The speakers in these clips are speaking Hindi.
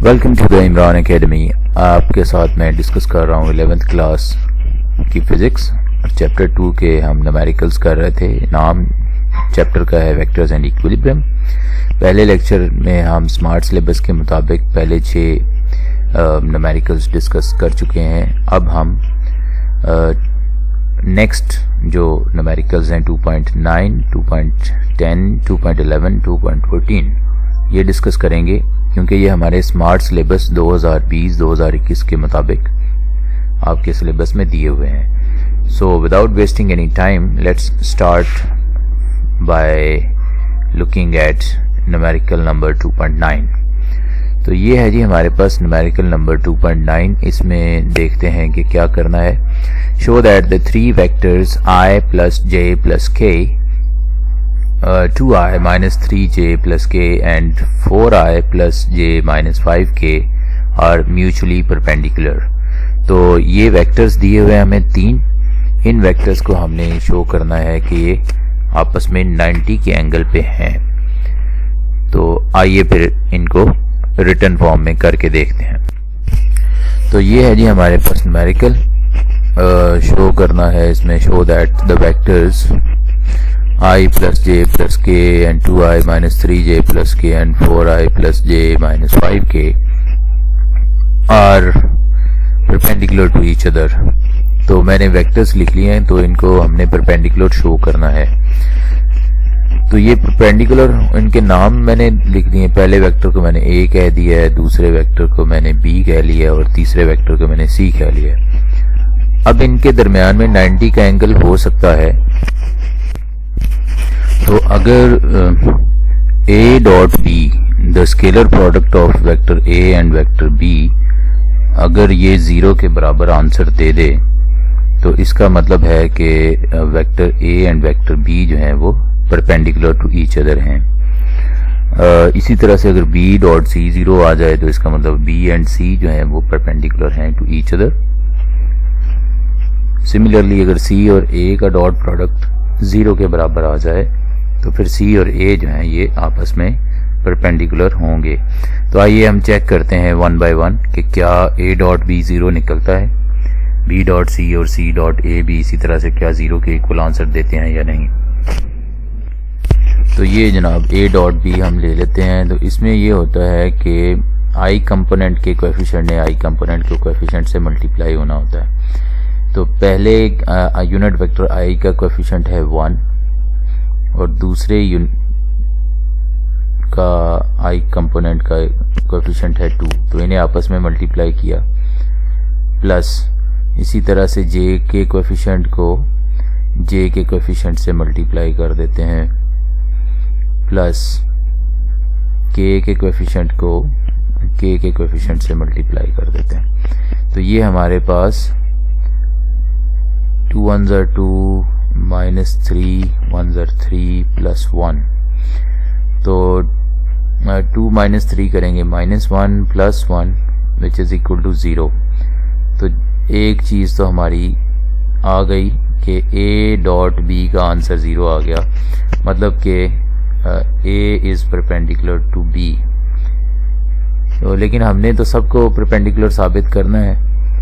Welcome to the Imran academy. आपके साथ मैं डिस्कस कर रहा हूँ 11th क्लास की फ़िज़िक्स और चैप्टर 2 के हम न्यूमेरिकल्स कर रहे थे। नाम चैप्टर का है वेक्टर्स एंड इक्विलिब्रियम। पहले लेक्चर में हम स्मार्ट सिलेबस के मुताबिक पहले 6 न्यूमेरिकल्स डिस्कस कर चुके हैं। अब हम नेक्स्ट जो न्यूमेरिकल्स हैं 2.9, 2.10, 2.11, 2.14 ये डिस्कस करेंगे, क्योंकि ये हमारे स्मार्ट सिलेबस 2020-2021 के मुताबिक आपके सिलेबस में दिए हुए हैं। So without wasting any time let's start by looking at numerical number 2.9। तो ये है जी हमारे पास न्यूमेरिकल नंबर 2.9। इसमें देखते हैं कि क्या करना है। Show that the 3 vectors i plus j plus k, 2i minus 3j plus k and 4i plus j minus 5k are mutually perpendicular। तो ये वेक्टर्स दिए हुए हमें 3। इन वेक्टर्स को हमने शो करना है कि ये आपस में 90 के एंगल पे हैं। तो आइए फिर इनको रिटर्न फॉर्म में करके देखते हैं। तो ये है जी हमारे पास न्यूमेरिकल शो करना है। इसमें show that the vectors i plus j plus k and 2i minus 3j plus k and 4i plus j minus 5k are perpendicular to each other। तो मैंने वेक्टर्स लिख लिए हैं, तो इनको हमने परपेंडिकुलर शो करना है। तो ये परपेंडिकुलर, इनके नाम मैंने लिख दिए। पहले वेक्टर को मैंने a कह दिया है, दूसरे वेक्टर को मैंने b कह लिया और तीसरे वेक्टर को मैंने c कह लिया। अब इनके दरमियान में 90 का एंगल हो सकता है। तो अगर a dot b, the scalar product of vector a and vector b, अगर ये 0 के बराबर आंसर दे दे, तो इसका मतलब है कि vector a and vector b जो हैं वो परपेंडिकुलर टू ईच अदर हैं। इसी तरह से अगर b डॉट c 0 आ जाए, तो इसका मतलब b एंड c जो हैं वो परपेंडिकुलर हैं टू ईच अदर। सिमिलरली अगर c और a का डॉट प्रोडक्ट 0 के बराबर आ जाए, तो फिर c और a जो हैं ये आपस में परपेंडिकुलर होंगे। तो आइए हम चेक करते हैं 1 बाय 1 कि क्या a डॉट b 0 निकलता है, b डॉट c और c डॉट a भी इसी तरह से क्या 0 के इक्वल आंसर देते हैं या नहीं। तो ये जनाब a डॉट b हम ले लेते हैं। तो इसमें ये होता है कि i कंपोनेंट के कोएफिशिएंट ने i कंपोनेंट के कोएफिशिएंट से मल्टीप्लाई होना होता है। तो पहले यूनिट वेक्टर i का कोएफिशिएंट है 1 और दूसरे का i कंपोनेंट का कोएफिशिएंट है 2। तो इन्हें आपस में मल्टीप्लाई किया, प्लस इसी तरह से j के कोएफिशिएंट को j के कोएफिशिएंट से मल्टीप्लाई कर देते हैं, प्लस k के कोएफिशिएंट को k के कोएफिशिएंट से मल्टीप्लाई कर देते हैं। तो ये हमारे पास 2 1s are 2 minus 3 1s are 3 plus 1। तो 2 minus 3 करेंगे -1 plus 1 which is equal to 0। तो एक चीज़ तो हमारी आ गई कि a डॉट b का आंसर 0 आ गया, मतलब कि a is perpendicular to b। तो लेकिन हमने तो सबको परपेंडिकुलर साबित करना है,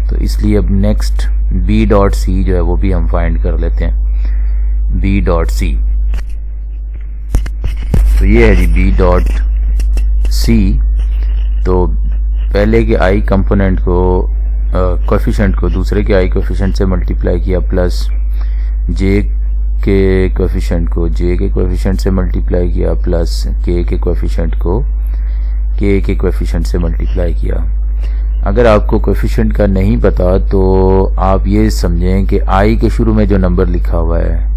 तो इसलिए अब नेक्स्ट b डॉट c जो है वो भी हम फाइंड कर लेते हैं। b डॉट c, तो ये है जी b डॉट c। तो पहले के i कंपोनेंट को कोएफिशिएंट को दूसरे के i कोएफिशिएंट से मल्टीप्लाई किया, प्लस j के कोएफिशिएंट को j के कोएफिशिएंट से मल्टीप्लाई किया, प्लस k के कोएफिशिएंट को k के कोएफिशिएंट से मल्टीप्लाई किया। अगर आपको कोएफिशिएंट का नहीं पता, तो आप ये समझें कि i के शुरू में जो नंबर लिखा हुआ है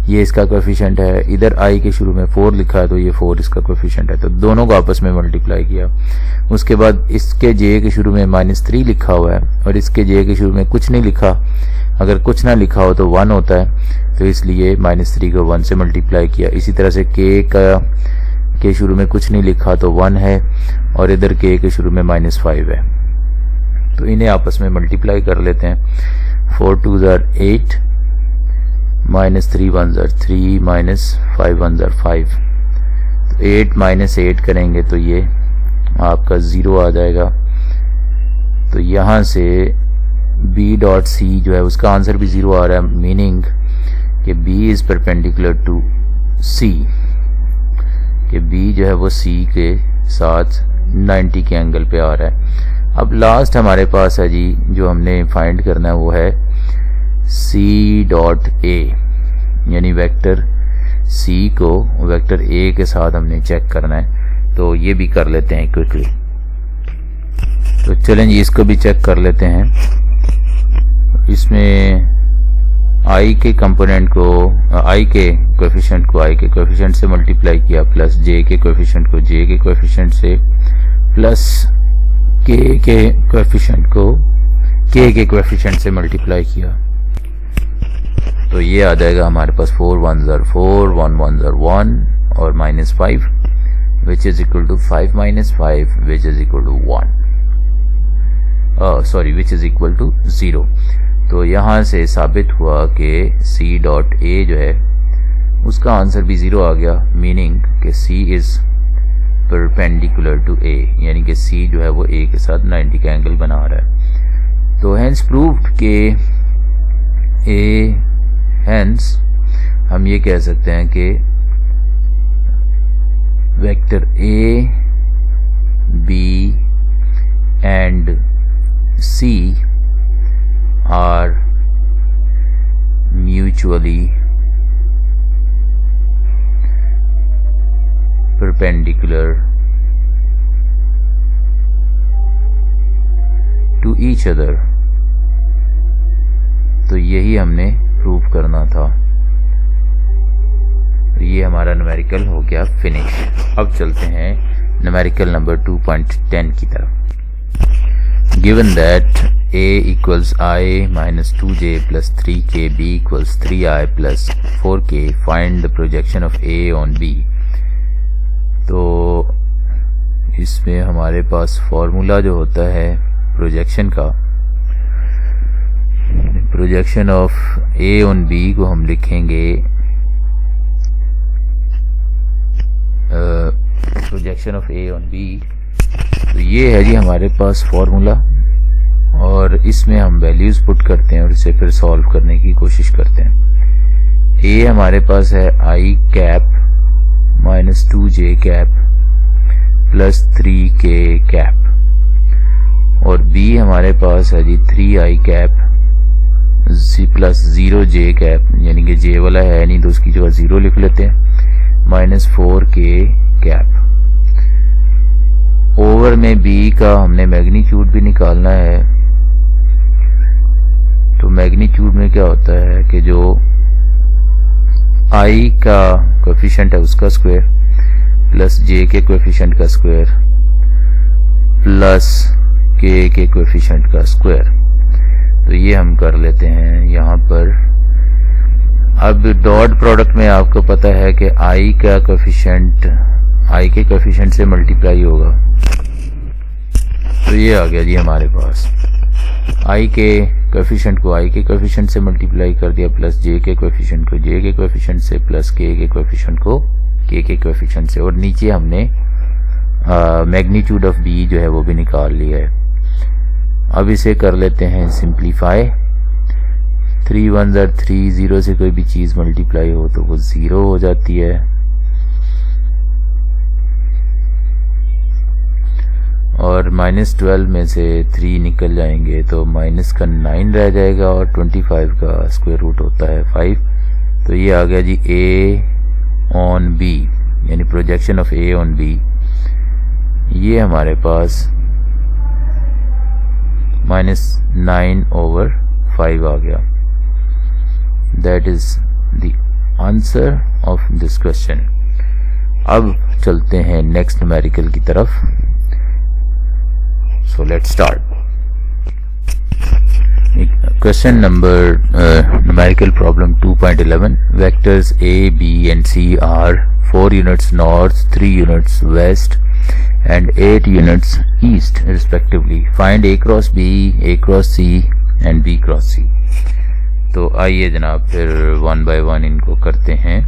ये इसका कोएफिशिएंट है। इधर i के शुरू में 4 लिखा है, तो ये 4 इसका कोएफिशिएंट है। तो दोनों को आपस में मल्टीप्लाई किया। उसके बाद इसके j के शुरू में -3 लिखा हुआ है और इसके j के शुरू में कुछ नहीं लिखा। अगर कुछ ना लिखा हो तो 1 होता है, तो इसलिए -3 को 1 से मल्टीप्लाई किया। इसी तरह से के शुरू में कुछ नहीं लिखा तो 1 है, और इधर k के शुरू में -5 है। तो इन्हें आपस में मल्टीप्लाई कर लेते हैं। 4 2s are 8 -3 1s are 3 -5 1s are 5। 8 - 8 करेंगे तो ये आपका 0 आ जाएगा। तो यहाँ से b डॉट सी जो है उसका आंसर भी 0 आ रहा है, मीनिंग कि b is perpendicular to c, कि b जो है वो c के साथ 90 के एंगल पे आ रहा है। अब लास्ट हमारे पास है जी, जो हमने फाइंड करना है वो है c डॉट a, यानी वेक्टर c को वेक्टर a के साथ हमने चेक करना है। तो ये भी कर लेते हैं क्विकली। तो चलें जी, इसको भी चेक कर लेते हैं। इसमें i के कंपोनेंट को i के कोएफिशिएंट को i के कोएफिशिएंट से मल्टीप्लाई किया, प्लस j के कोएफिशिएंट को j के कोएफिशिएंट से, प्लस k के कोएफिशिएंट को k के कोएफिशिएंट से मल्टीप्लाई किया। तो ये आ जाएगा हमारे पास 4 1s are 4, 1 1s are 1 और -5 which is equal to 5 minus 5 which is equal to 1, which is equal to 0। तो यहाँ से साबित हुआ कि c डॉट a जो है उसका आंसर भी 0 आ गया, मीनिंग कि c is perpendicular to a, यानी कि c जो है वो a के साथ 90 का एंगल बना रहा है। तो हेंस प्रूव्ड के हेंस हम ये कह सकते हैं कि vector a, b and c are mutually perpendicular to each other। तो यही हमने प्रूव करना था। तो ये हमारा न्यूमेरिकल हो गया फिनिश। अब चलते हैं न्यूमेरिकल नंबर 2.10 की तरफ। Given that a equals I minus 2j plus 3k, b equals 3i plus 4k, find the projection of a on b। तो इसमें हमारे पास फॉर्मूला जो होता है प्रोजेक्शन का, projection of a on b को हम लिखेंगे projection of a on b। तो ये है जी हमारे पास फॉर्मूला, और इसमें हम वैल्यूज पुट करते हैं और इसे फिर सॉल्व करने की कोशिश करते हैं। a हमारे पास है i cap minus 2j cap plus 3k cap, और b हमारे पास है जी 3i cap plus 0j cap, यानी कि j वाला है नहीं तो उसकी जगह 0 लिख लेते हैं, माइनस 4k कैप। ओवर में b का हमने मैग्नीट्यूड भी निकालना है। तो मैग्नीट्यूड में क्या होता है कि जो i का कोएफिशिएंट है उसका स्क्वायर प्लस j के कोएफिशिएंट का स्क्वायर प्लस k के कोएफिशिएंट का स्क्वायर। तो ये हम कर लेते हैं यहाँ पर। अब डॉट प्रोडक्ट में आपको पता है कि i का कोएफिशिएंट i के कोएफिशिएंट से मल्टीप्लाई होगा। तो ये आ गया जी हमारे पास, i के कोएफिशिएंट को i के कोएफिशिएंट से मल्टीप्लाई कर दिया, प्लस j के कोएफिशिएंट को j के कोएफिशिएंट से, प्लस k के कोएफिशिएंट को k के कोएफिशिएंट से, और नीचे हमने मैग्नीट्यूड ऑफ b जो है वो भी निकाल लिया है। अब इसे कर लेते हैं सिंप्लीफाई। 3 1s are 3, 0 से कोई भी चीज़ मल्टीप्लाई हो तो वो 0 हो जाती है, और -12 में से 3 निकल जाएंगे तो माइनस का 9 रह जाएगा, और 25 का स्क्वायर रूट होता है 5। तो ये आ गया जी a on b, यानी projection of a on b। ये हमारे पास -9/5 आ गया। That is the answer of this question. अब चलते हैं नेक्स्ट न्यूमेरिकल की तरफ। So let's start. Question number numerical problem 2.11। Vectors a, b and c are 4 units north, 3 units west and 8 units east respectively. Find a cross b, a cross c and b cross c। तो आइए जनाब फिर 1 by 1 इनको करते हैं।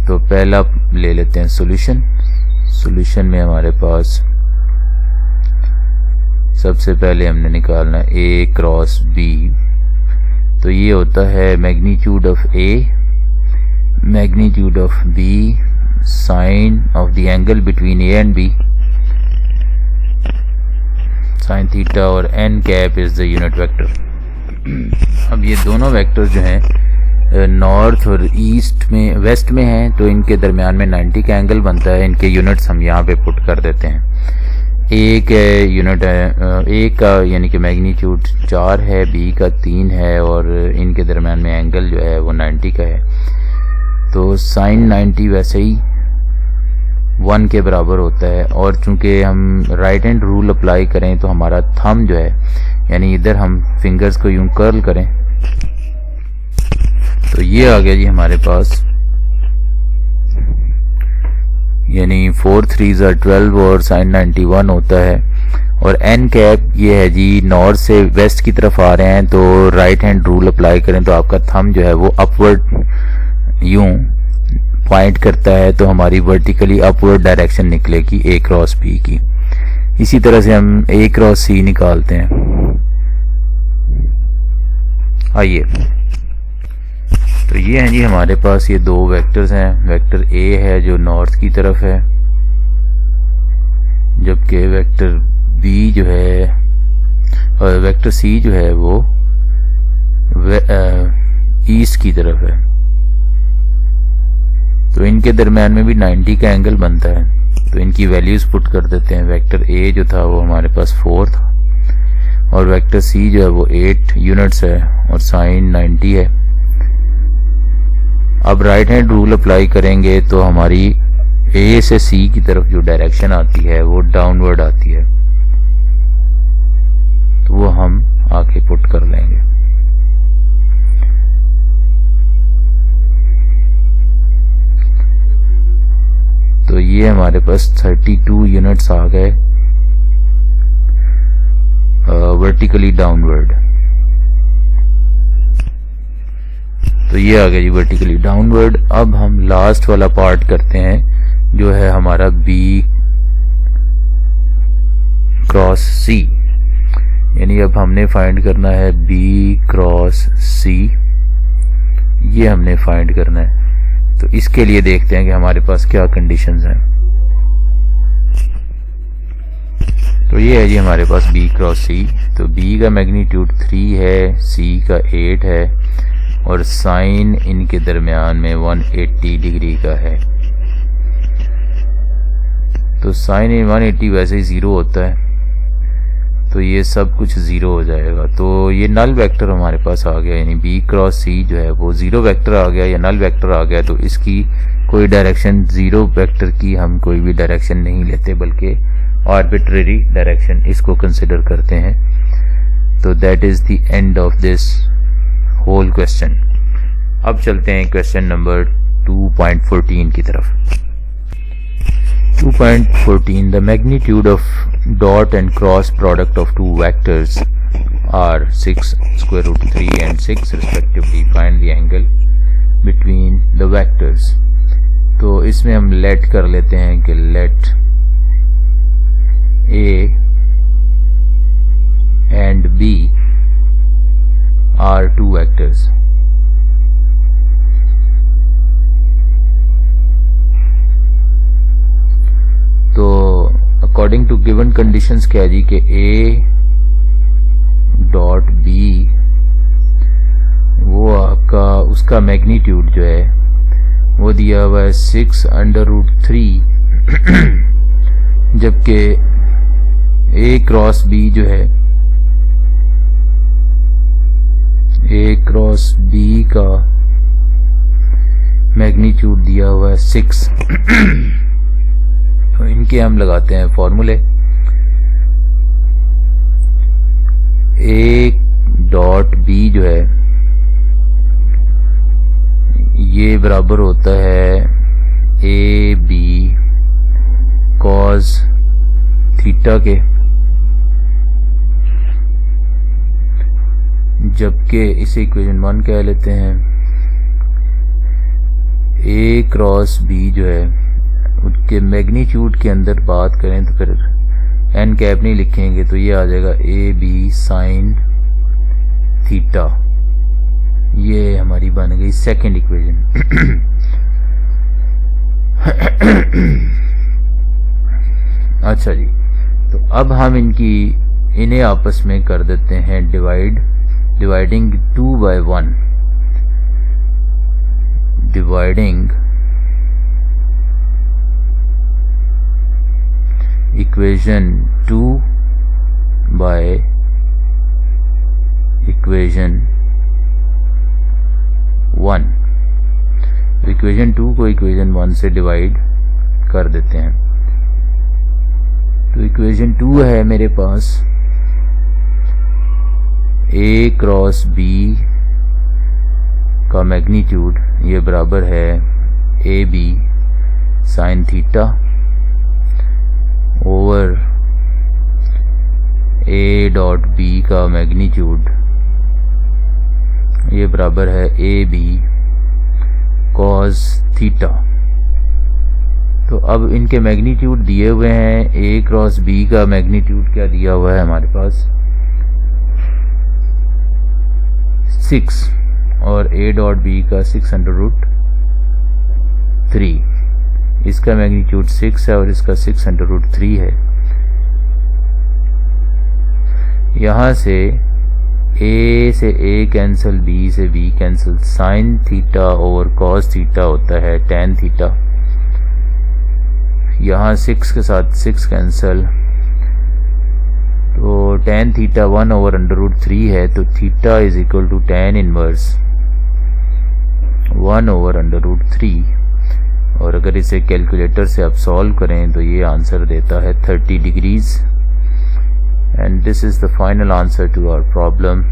तो पहला ले लेते हैं सॉल्यूशन। सॉल्यूशन में हमारे पास सबसे पहले हमने निकालना ए क्रॉस बी। तो ये होता है magnitude of a, magnitude of b, sine of the angle between a and b, sine theta, और n cap is the unit vector. अब ये दोनों वेक्टर जो हैं नॉर्थ और ईस्ट में, वेस्ट में हैं, तो इनके दरमियान में 90 का एंगल बनता है। इनके यूनिट्स हम यहाँ पे पुट कर देते हैं। ए के यूनिट है, ए का यानी कि मैग्नीट्यूड 4 है, बी का 3 है, और इनके दरमियान में एंगल जो है वो 90 का है। तो साइन 90 वैसे ही 1 के बराबर होता है। और चूंकि हम राइट हैंड रूल अप्लाई करें तो हमारा थंब जो है, यानी इधर हम फिंगर्स को यूं कर्ल करें तो ये आ गया जी हमारे पास, यानी 4 3s are 12 और साइन 91 होता है। और एन कैप ये है जी, नॉर्थ से वेस्ट की तरफ आ रहे हैं तो राइट हैंड रूल अप्लाई करें तो आपका थंब जो है वो अपवर्ड यूं पॉइंट करता है, तो हमारी वर्टिकली अपवर्ड डायरेक्शन निकलेगी ए क्रॉस बी की। इसी तरह से हम ए क्रॉस सी निकालते हैं। आइए, तो ये हैं जी हमारे पास ये दो वेक्टर्स हैं। वेक्टर ए है जो नॉर्थ की तरफ है, जबकि वेक्टर बी जो है, और वेक्टर सी जो है वो ईस्ट की तरफ है। तो इनके दरम्यान में भी 90 का एंगल बनता है। तो इनकी वैल्यूज पुट कर देते हैं। वेक्टर ए जो था वो हमारे पास 4 था, और वेक्टर सी जो है वो 8 यूनिट्स है, और साइन 90 है। अब राइट हैंड रूल अप्लाई करेंगे तो हमारी ए से सी की तरफ जो डायरेक्शन आती है वो डाउनवर्ड आती है, तो वो हम आके पुट कर लेंगे। तो ये हमारे पास 32 यूनिट्स आ गए वर्टिकली डाउनवर्ड। तो ये आ गया जी वर्टिकली डाउनवर्ड। अब हम लास्ट वाला पार्ट करते हैं जो है हमारा बी क्रॉस सी, यानी अब हमने फाइंड करना है बी क्रॉस सी, ये हमने फाइंड करना है। तो इसके लिए देखते हैं कि हमारे पास क्या कंडीशंस हैं। तो ये है जी हमारे पास बी क्रॉस सी। तो बी का मैग्नीट्यूड 3 है, सी का 8 है, और साइन इनके दरमियान में 180 डिग्री का है। तो साइन 180 वैसे ही 0 होता है, तो ये सब कुछ 0 हो जाएगा। तो ये नल वेक्टर हमारे पास आ गया, यानी बी क्रॉस सी जो है वो 0 वेक्टर आ गया या नल वेक्टर आ गया। तो इसकी कोई डायरेक्शन, 0 वेक्टर की हम कोई भी डायरेक्शन नहीं लेते, बल्कि आर्बिट्रेरी डायरेक्शन इसको कंसिडर करते हैं। तो that is the end of this whole question. अब चलते हैं क्वेश्चन नंबर 2.14 की तरफ। 2.14 The magnitude of dot and cross product of two vectors are 6 square root 3 and 6 respectively. Find the angle between the vectors. तो इसमें हम लेट कर लेते हैं कि लेट A and B are two vectors. तो अकॉर्डिंग टू गिवन कंडीशंस क्या है जी कि A डॉट B वो आपका उसका मैग्नीट्यूड जो है वो दिया हुआ है 6√3, जबकि A क्रॉस B जो है, A क्रॉस B का मैग्नीट्यूड दिया हुआ है 6। तो इनके हम लगाते हैं फॉर्मूले। A डॉट B जो है ये बराबर होता है AB cos थीटा के, जबकि इसे इक्वेशन 1 कह लेते हैं। A क्रॉस B जो है उसके मैग्नीट्यूड के अंदर बात करें तो फिर एन कैप नहीं लिखेंगे तो ये आ जाएगा ए बी साइन थीटा। ये हमारी बन गई सेकेंड इक्वेशन। अच्छा जी, तो अब हम इन्हें आपस में कर देते हैं dividing 2 by 1, dividing equation 2 by equation 1। Equation 2 को इक्वेशन 1 से डिवाइड कर देते हैं। तो इक्वेशन 2 है मेरे पास a क्रॉस b का मैग्नीट्यूड ये बराबर है A B sine theta over a dot b का मैग्नीट्यूड ये बराबर है ए बी कॉस थीटा। तो अब इनके मैग्नीट्यूड दिए हुए हैं। a क्रॉस b का मैग्नीट्यूड क्या दिया हुआ है हमारे पास 6 और a डॉट b का 6/3। इसका मैग्नीट्यूड 6 है और इसका 6/3 है। यहाँ से a से a कैंसिल, b से b cancel, sign theta over cos theta होता है tan थीटा। यहाँ 6 के साथ 6 कैंसिल, तो tan थीटा 1/√3 है। तो theta is equal to tan inverse 1/√3। और अगर इसे कैलकुलेटर से आप सॉल्व करें तो ये आंसर देता है 30 degrees. And this is the final answer to our problem.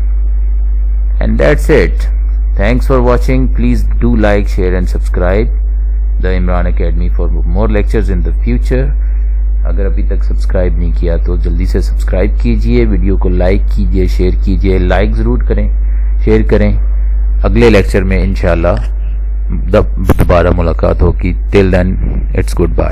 And that's it. Thanks for watching. Please do like, share and subscribe the Imran Academy for more lectures in the future. अगर अभी तक सब्सक्राइब नहीं किया तो जल्दी से सब्सक्राइब कीजिए, वीडियो को लाइक कीजिए, शेयर कीजिए। लाइक ज़रूर करें, शेयर करें। अगले लेक्चर में इंशाल्लाह दोबारा मुलाकात होगी। Till then it's good bye.